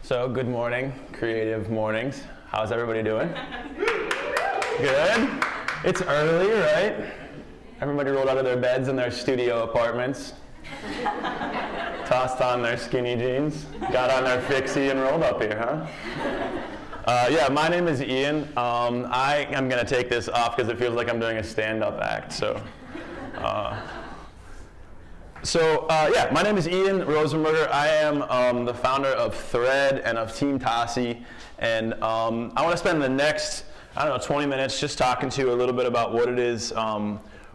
So, good morning, Creative Mornings. How's everybody doing? Good? It's early, right? Everybody rolled out of their beds in their studio apartments, tossed on their skinny jeans, got on their fixie and rolled up here, huh? Yeah, my name is Ian. I am going to take this off because it feels like I'm doing a stand-up act, so. Yeah, my name is Ian Rosenberger. I am the founder of Thread and of Team Tassi, and I want to spend the next, 20 minutes just talking to you a little bit about what it is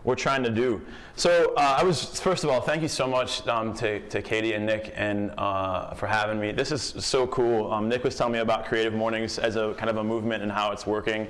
we're trying to do. So first of all, thank you so much to Katie and Nick and for having me. This is so cool. Nick was telling me about Creative Mornings as a kind of a movement and how it's working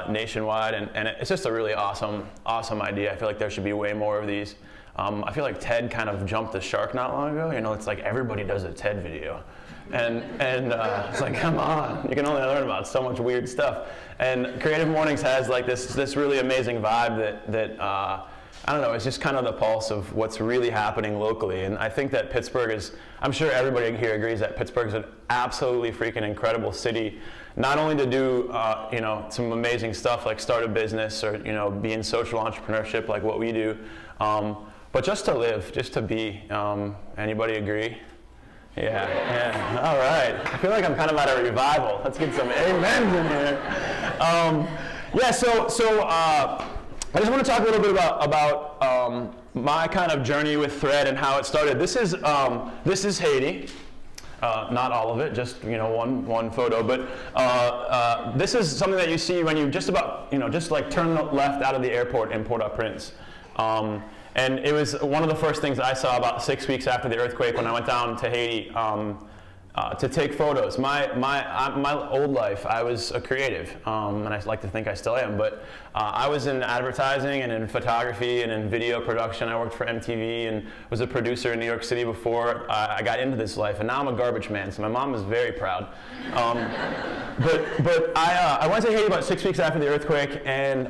nationwide, and it's just a really awesome idea. I feel like there should be way more of these. I feel like TED kind of jumped the shark not long ago. You know, it's like everybody does a TED video. And it's like, come on, you can only learn about so much weird stuff. And Creative Mornings has like this really amazing vibe that I don't know, it's just kind of the pulse of what's really happening locally. And I think that Pittsburgh is, I'm sure everybody here agrees that Pittsburgh is an absolutely freaking incredible city, not only to do some amazing stuff like start a business or be in social entrepreneurship like what we do, but just to live, just to be. Anybody agree? Yeah. All right. I feel like I'm kind of at a revival. Let's get some amens in here. I just want to talk a little bit about my kind of journey with Thread and how it started. This is Haiti. Not all of it, just one photo. But this is something that you see when you just like turn left out of the airport in Port-au-Prince. And it was one of the first things I saw about 6 weeks after the earthquake when I went down to Haiti to take photos. My old life, I was a creative, and I like to think I still am, but I was in advertising and in photography and in video production. I worked for MTV and was a producer in New York City before I got into this life, and now I'm a garbage man, so my mom is very proud. But I went to Haiti about 6 weeks after the earthquake, and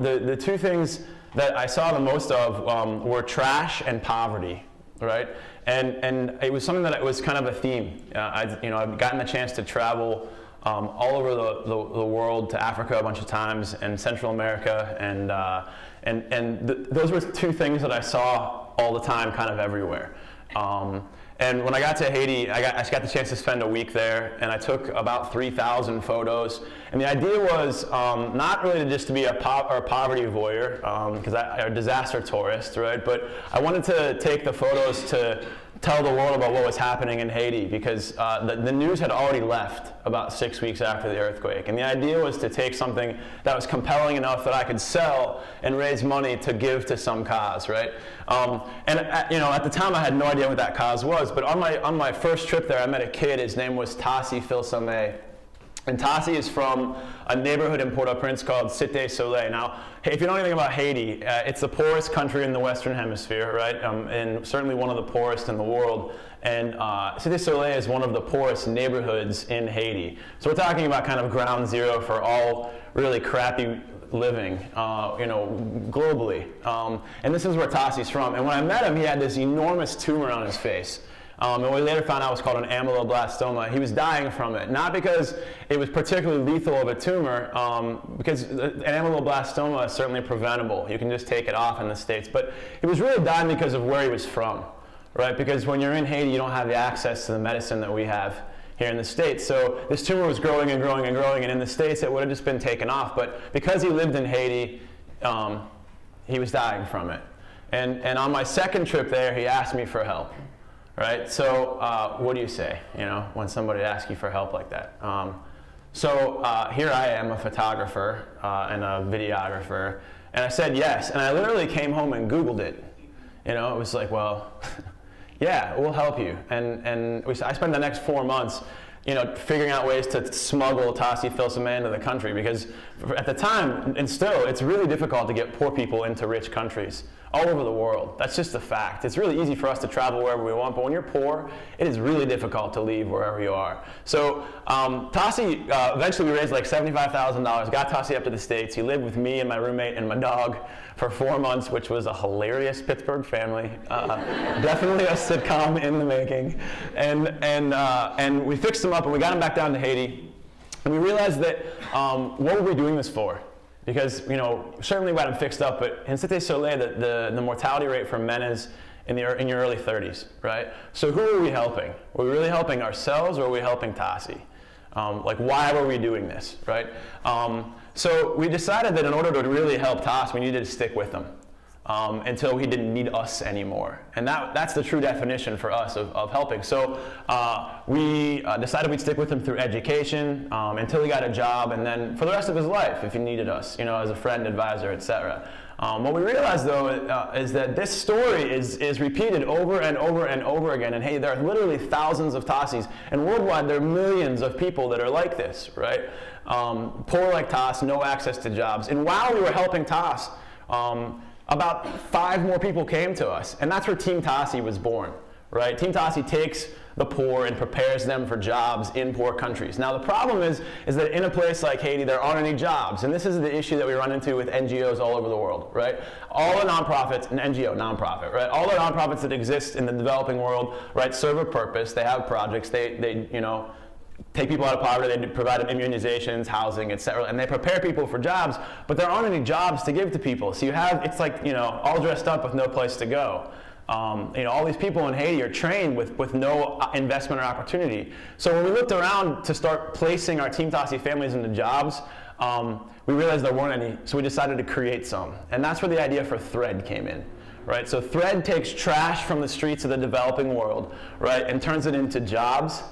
the two things that I saw the most of were trash and poverty, right? And it was something that was kind of a theme. I've gotten the chance to travel all over the world, to Africa a bunch of times, and Central America, and those were two things that I saw all the time, kind of everywhere. And when I got to Haiti, I got the chance to spend a week there, and I took about 3,000 photos. And the idea was not really just to be a poverty voyeur, because I'm a disaster tourist, right? But I wanted to take the photos to tell the world about what was happening in Haiti, because the news had already left about 6 weeks after the earthquake. And the idea was to take something that was compelling enough that I could sell and raise money to give to some cause, right? At the time I had no idea what that cause was, but on my first trip there I met a kid. His name was Tassi Filsame. And Tassi is from a neighborhood in Port-au-Prince called Cité Soleil. Now, hey, if you know anything about Haiti, it's the poorest country in the Western Hemisphere, right? And certainly one of the poorest in the world. And Cité Soleil is one of the poorest neighborhoods in Haiti. So we're talking about kind of ground zero for all really crappy living, globally. And this is where Tassi's from. And when I met him, he had this enormous tumor on his face. And we later found out it was called an amyloblastoma. He was dying from it, not because it was particularly lethal of a tumor, because an amyloblastoma is certainly preventable. You can just take it off in the States. But he was really dying because of where he was from, right? Because when you're in Haiti, you don't have the access to the medicine that we have here in the States. So this tumor was growing and growing and growing, and in the States it would have just been taken off. But because he lived in Haiti, he was dying from it. And on my second trip there, he asked me for help. Right, so what do you say, when somebody asks you for help like that? Here I am, a photographer and a videographer, and I said yes, and I literally came home and Googled it. It was like, well, Yeah, we'll help you. And I spent the next 4 months, figuring out ways to smuggle Tassi Filsaman into the country, because at the time, and still, it's really difficult to get poor people into rich countries all over the world. That's just a fact. It's really easy for us to travel wherever we want, but when you're poor, it is really difficult to leave wherever you are. So Tassi, eventually we raised like $75,000, got Tassi up to the States. He lived with me and my roommate and my dog for 4 months, which was a hilarious Pittsburgh family. Definitely a sitcom in the making. And we fixed him up and we got him back down to Haiti. And we realized that, what were we doing this for? Because, certainly we got him fixed up, but in Cité Soleil, the mortality rate for men is in your early 30s, right? So who are we helping? Were we really helping ourselves, or were we helping Tassi? Why were we doing this, right? So we decided that in order to really help Tassi, we needed to stick with him until he didn't need us anymore. And that's the true definition for us of helping. So we decided we'd stick with him through education until he got a job, and then for the rest of his life, if he needed us, as a friend, advisor, etc. What we realized, though, is that this story is repeated over and over and over again. And hey, there are literally thousands of Tassis, and worldwide there are millions of people that are like this, right? Poor like Tas, no access to jobs. And while we were helping Tas, about 5 more people came to us, and that's where Team Tassi was born, right? Team Tassi takes the poor and prepares them for jobs in poor countries. Now the problem is that in a place like Haiti, there aren't any jobs, and this is the issue that we run into with NGOs all over the world, right? All the nonprofits, an NGO, nonprofit, right? All the nonprofits that exist in the developing world, right, serve a purpose. They have projects. They take people out of poverty, they provide them immunizations, housing, etc., and they prepare people for jobs, but there aren't any jobs to give to people. So it's like, all dressed up with no place to go. All these people in Haiti are trained with no investment or opportunity. So when we looked around to start placing our Team Tassi families into jobs, we realized there weren't any, so we decided to create some. And that's where the idea for Thread came in. Right? So Thread takes trash from the streets of the developing world, right, and turns it into jobs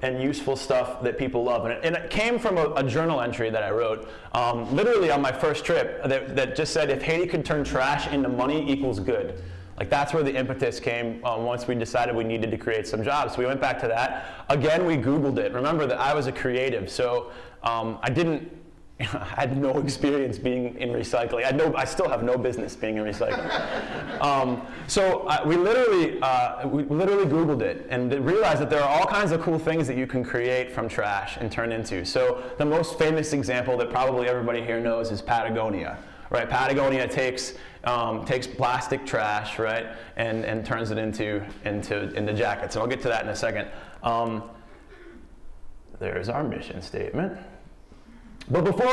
and useful stuff that people love. And it came from a journal entry that I wrote, literally on my first trip, that just said, if Haiti could turn trash into money equals good. That's where the impetus came once we decided we needed to create some jobs. So we went back to that. Again, we Googled it. Remember that I was a creative, so I had no experience being in recycling. I still have no business being in recycling. We literally Googled it and realized that there are all kinds of cool things that you can create from trash and turn into. So the most famous example that probably everybody here knows is Patagonia. Right? Patagonia takes plastic trash, right, and turns it into jackets. And I'll get to that in a second. There's our mission statement. But before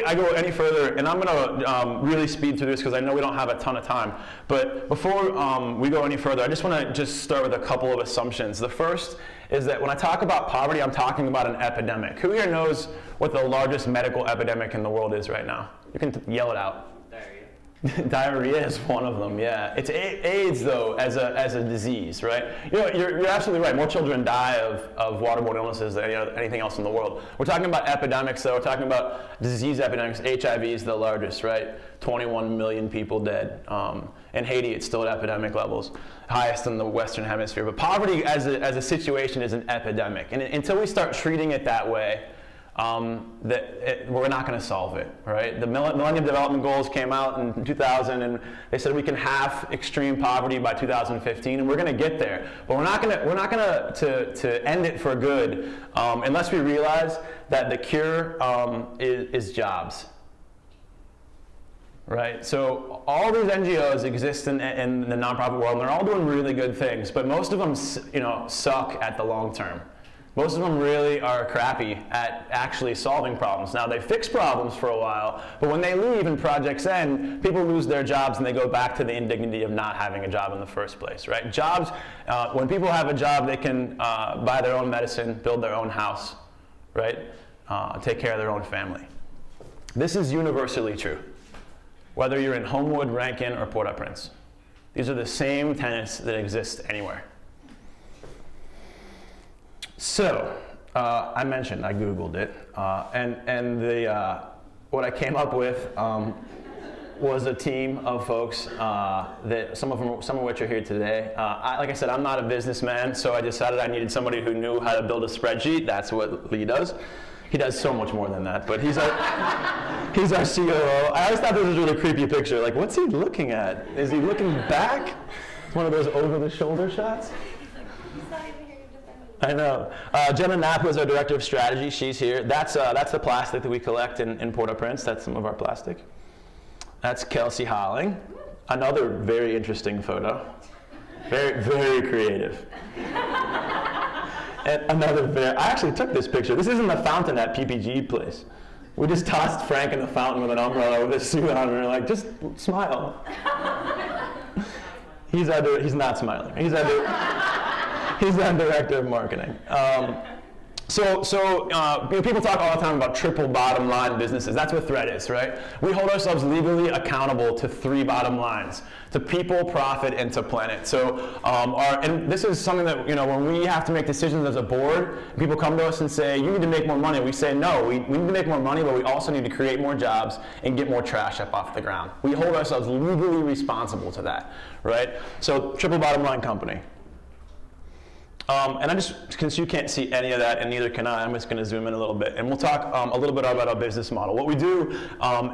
I go any further, and I'm going to really speed through this because I know we don't have a ton of time, but before we go any further, I just want to start with a couple of assumptions. The first is that when I talk about poverty, I'm talking about an epidemic. Who here knows what the largest medical epidemic in the world is right now? You can yell it out. Diarrhea is one of them, yeah. It's AIDS, though, as a disease, right? You're absolutely right. More children die of waterborne illnesses than anything else in the world. We're talking about epidemics, though. We're talking about disease epidemics. HIV is the largest, right? 21 million people dead. In Haiti, it's still at epidemic levels, highest in the Western Hemisphere. But poverty as a situation is an epidemic. And until we start treating it that way, we're not going to solve it, right? The Millennium Development Goals came out in 2000, and they said we can halve extreme poverty by 2015, and we're going to get there. But we're not going to end it for good unless we realize that the cure is jobs. Right, so all these NGOs exist in the nonprofit world, and they're all doing really good things, but most of them, suck at the long term. Most of them really are crappy at actually solving problems. Now, they fix problems for a while, but when they leave and projects end, people lose their jobs and they go back to the indignity of not having a job in the first place, right? Jobs, when people have a job, they can buy their own medicine, build their own house, right? Take care of their own family. This is universally true, whether you're in Homewood, Rankin, or Port-au-Prince. These are the same tenets that exist anywhere. So, I mentioned I Googled it, and what I came up with was a team of folks that some of which are here today. Like I said, I'm not a businessman, so I decided I needed somebody who knew how to build a spreadsheet. That's what Lee does. He does so much more than that, but he's our COO. I always thought this was a really creepy picture. Like, what's he looking at? Is he looking back? It's one of those over-the-shoulder shots. I know. Jenna Knapp, who is our director of strategy, she's here. That's the plastic that we collect in Port-au-Prince. That's some of our plastic. That's Kelsey Holling. Another very interesting photo. Very, very creative. And I actually took this picture. This isn't the fountain at PPG place. We just tossed Frank in the fountain with an umbrella with his suit on, and we were like, just smile. He's not smiling. He's our director of marketing. People talk all the time about triple bottom line businesses. That's what Thread is, right? We hold ourselves legally accountable to 3 bottom lines: to people, profit, and to planet. And this is something that, when we have to make decisions as a board, people come to us and say, you need to make more money. We say, no, we need to make more money, but we also need to create more jobs and get more trash up off the ground. We hold ourselves legally responsible to that, right? So triple bottom line company. And since you can't see any of that, and neither can I'm just going to zoom in a little bit, and we'll talk a little bit about our business model. What we do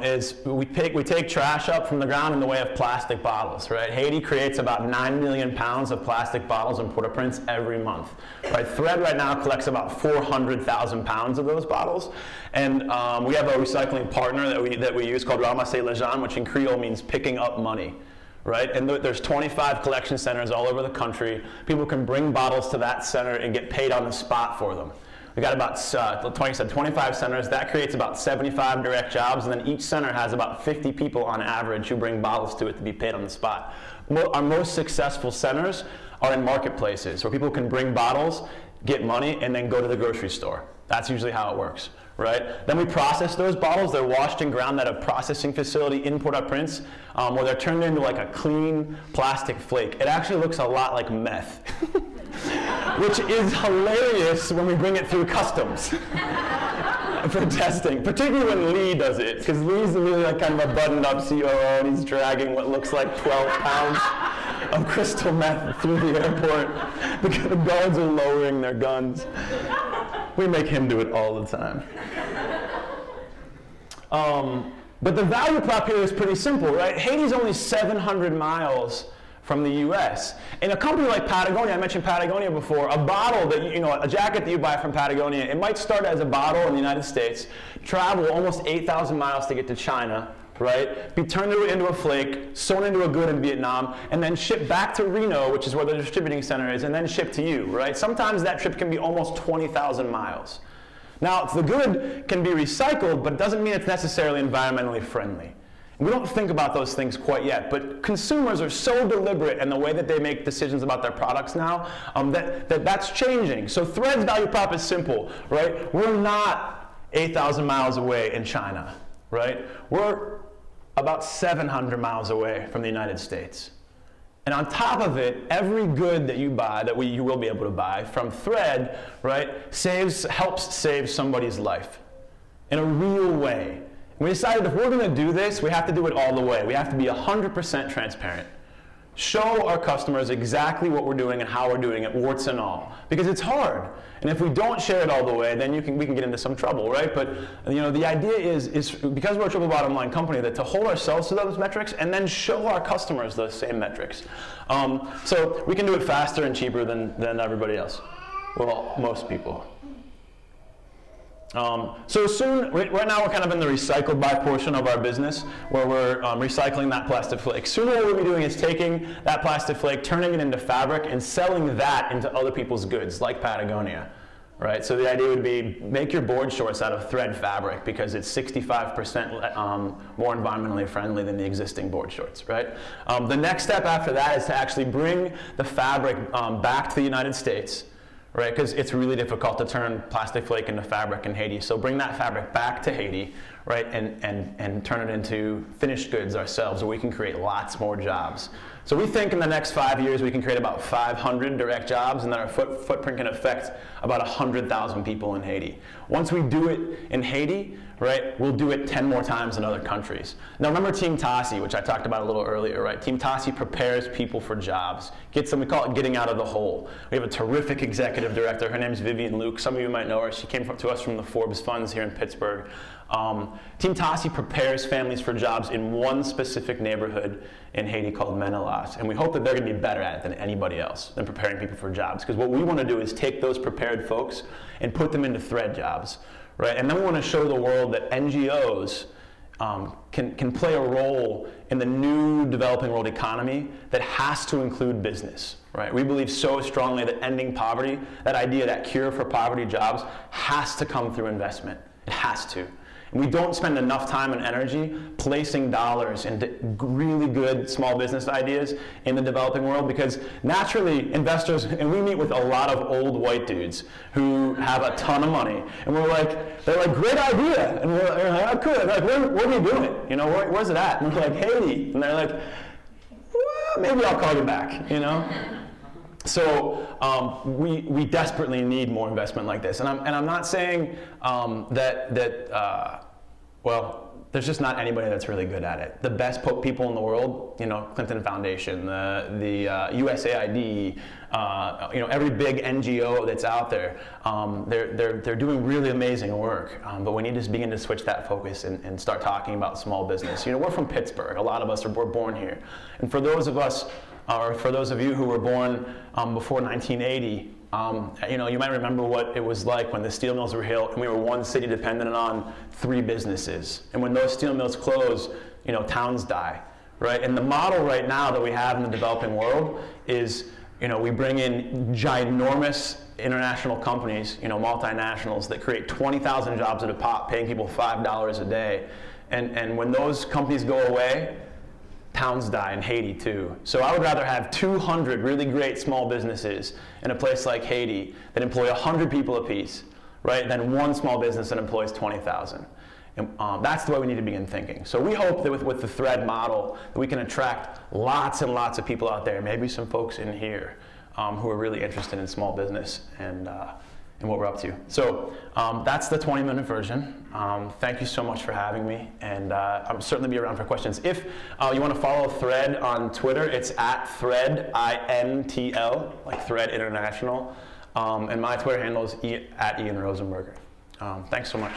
is we take trash up from the ground in the way of plastic bottles, right? Haiti creates about 9 million pounds of plastic bottles in Port-au-Prince every month, right? Thread right now collects about 400,000 pounds of those bottles, and we have a recycling partner that we use called Ramasser Lejean, which in Creole means picking up money. Right? And there's 25 collection centers all over the country. People can bring bottles to that center and get paid on the spot for them. We got about 25 centers. That creates about 75 direct jobs, and then each center has about 50 people on average who bring bottles to it to be paid on the spot. Our most successful centers are in marketplaces where people can bring bottles, get money, and then go to the grocery store. That's usually how it works. Right? Then we process those bottles. They're washed and ground at a processing facility in Port-au-Prince where they're turned into like a clean plastic flake. It actually looks a lot like meth, which is hilarious when we bring it through customs for testing, particularly when Lee does it, because Lee's really like kind of a buttoned-up COO, and he's dragging what looks like 12 pounds of crystal meth through the airport because the guards are lowering their guns. We make him do it all the time. But the value prop here is pretty simple, right? Haiti's only 700 miles from the US. In a company like Patagonia, I mentioned Patagonia before, a bottle that, a jacket that you buy from Patagonia, it might start as a bottle in the United States, travel almost 8,000 miles to get to China, right? Be turned into a flake, sewn into a good in Vietnam, and then shipped back to Reno, which is where the distributing center is, and then shipped to you, right? Sometimes that trip can be almost 20,000 miles. Now, the good can be recycled, but it doesn't mean it's necessarily environmentally friendly. We don't think about those things quite yet, but consumers are so deliberate in the way that they make decisions about their products now that's changing. So Thread's value prop is simple, right? We're not 8,000 miles away in China, right? We're about 700 miles away from the United States. And on top of it, every good that you buy, you will be able to buy from Thread, right, helps save somebody's life in a real way. We decided if we're going to do this, we have to do it all the way. We have to be 100% transparent. Show our customers exactly what we're doing and how we're doing it, warts and all. Because it's hard. And if we don't share it all the way, then we can get into some trouble, right? But the idea is because we're a triple bottom line company, that to hold ourselves to those metrics and then show our customers those same metrics. So we can do it faster and cheaper than everybody else. Well, most people. So soon, right now we're kind of in the recycled by portion of our business where we're recycling that plastic flake. Soon what we'll be doing is taking that plastic flake, turning it into fabric, and selling that into other people's goods, like Patagonia. Right? So the idea would be make your board shorts out of thread fabric because it's 65% more environmentally friendly than the existing board shorts. Right? The next step after that is to actually bring the fabric back to the United States. Right, because it's really difficult to turn plastic flake into fabric in Haiti. So bring that fabric back to Haiti, right, and turn it into finished goods ourselves, so we can create lots more jobs. So we think in the next 5 years we can create about 500 direct jobs, and that our footprint can affect about 100,000 people in Haiti. Once we do it in Haiti, right, we'll do it 10 more times in other countries. Now remember Team Tassi, which I talked about a little earlier, right? Team Tassi prepares people for jobs. Gets them, we call it getting out of the hole. We have a terrific executive director. Her name's Vivian Luke. Some of you might know her. She came to us from the Forbes funds here in Pittsburgh. Team Tassi prepares families for jobs in one specific neighborhood in Haiti called Menelas, and we hope that they're going to be better at it than anybody else, than preparing people for jobs. Because what we want to do is take those prepared folks and put them into thread jobs, right? And then we want to show the world that NGOs can play a role in the new developing world economy that has to include business, right? We believe so strongly that ending poverty, that idea, that cure for poverty jobs, has to come through investment. It has to. And we don't spend enough time and energy placing dollars into really good small business ideas in the developing world, because naturally investors, and we meet with a lot of old white dudes who have a ton of money, and they're like, great idea, and we're like, oh, cool. Like, where are you doing it? You know, where's it at? And we're like, Haiti. And they're like, well, maybe I'll call you back, you know? So we desperately need more investment like this, and I'm not saying well, there's just not anybody that's really good at it. The best people in the world, you know, Clinton Foundation, the USAID, you know, every big NGO that's out there, they're doing really amazing work. But we need to begin to switch that focus and start talking about small business. You know, we're from Pittsburgh. A lot of us were born here, and for those of us, or for those of you who were born before 1980, you know, you might remember what it was like when the steel mills were built and we were one city dependent on 3 businesses. And when those steel mills close, you know, towns die, right? And the model right now that we have in the developing world is, you know, we bring in ginormous international companies, you know, multinationals that create 20,000 jobs at a pop, paying people $5 a day. And when those companies go away, towns die in Haiti too. So I would rather have 200 really great small businesses in a place like Haiti that employ 100 people apiece, right, than one small business that employs 20,000. And that's the way we need to begin thinking. So we hope that with the thread model that we can attract lots and lots of people out there, maybe some folks in here who are really interested in small business and what we're up to. So that's the 20-minute version. Thank you so much for having me, and I'll certainly be around for questions. If you want to follow Thread on Twitter, it's at Thread, INTL, like Thread International, and my Twitter handle is at Ian Rosenberger. Thanks so much.